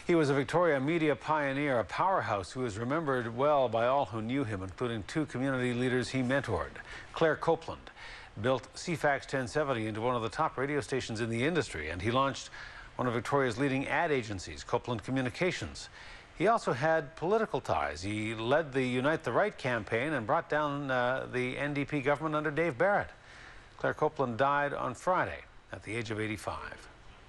He was a Victoria media pioneer, a powerhouse who is remembered well by all who knew him, including two community leaders he mentored. Clare Copeland built C-FAX 1070 into one of the top radio stations in the industry, and he launched one of Victoria's leading ad agencies, Copeland Communications. He also had political ties. He led the Unite the Right campaign and brought down the NDP government under Dave Barrett. Clare Copeland died on Friday at the age of 85.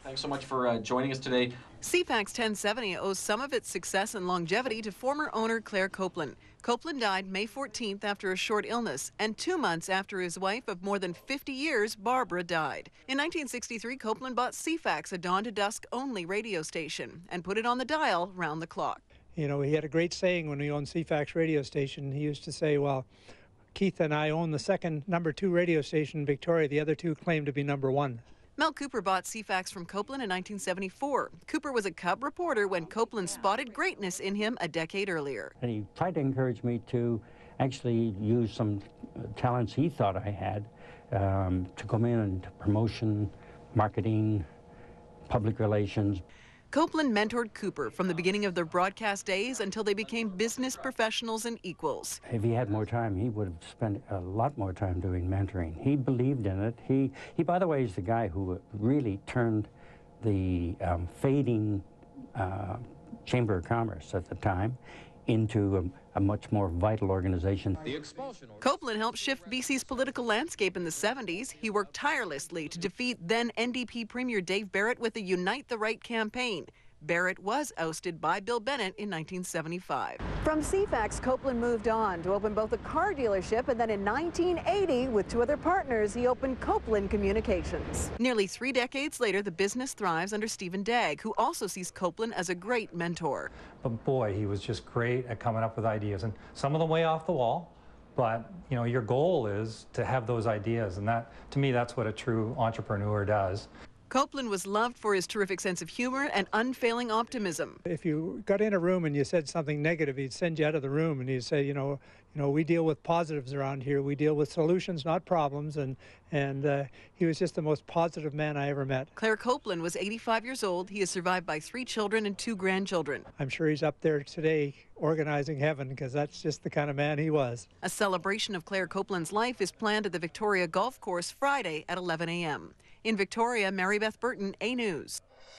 Thanks so much for joining us today. C-FAX 1070 owes some of its success and longevity to former owner Clare Copeland. Copeland died May 14th after a short illness, and 2 months after his wife of more than 50 years, Barbara, died. In 1963, Copeland bought C-FAX, a dawn to dusk only radio station, and put it on the dial round the clock. You know, he had a great saying when he owned C-FAX radio station. He used to say, well, Keith and I own the second #2 radio station in Victoria. The other two claim to be #1. Mel Cooper bought C-FAX from Copeland in 1974. Cooper was a cub reporter when Copeland spotted greatness in him a decade earlier. And he tried to encourage me to actually use some talents he thought I had to come in into promotion, marketing, public relations. Copeland mentored Cooper from the beginning of their broadcast days until they became business professionals and equals. If he had more time, he would have spent a lot more time doing mentoring. He believed in it. He by the way, is the guy who really turned the fading Chamber of Commerce at the time into a much more vital organization. Copeland helped shift BC's political landscape in the 70s. He worked tirelessly to defeat then NDP Premier Dave Barrett with the Unite the Right campaign. Barrett was ousted by Bill Bennett in 1975. From C-FAX, Copeland moved on to open both a car dealership, and then in 1980, with two other partners, he opened Copeland Communications. Nearly 3 decades later, the business thrives under Stephen Dagg, who also sees Copeland as a great mentor. But boy, he was just great at coming up with ideas, and some of them way off the wall. But, you know, your goal is to have those ideas, and that, to me, that's what a true entrepreneur does. Copeland was loved for his terrific sense of humor and unfailing optimism. If you got in a room and you said something negative, he'd send you out of the room and he'd say, you know, we deal with positives around here. We deal with solutions, not problems. And he was just the most positive man I ever met. Clare Copeland was 85 years old. He is survived by 3 children and 2 grandchildren. I'm sure he's up there today organizing heaven, because that's just the kind of man he was. A celebration of Clare Copeland's life is planned at the Victoria Golf Course Friday at 11 a.m. In Victoria, Mary Beth Burton, A News.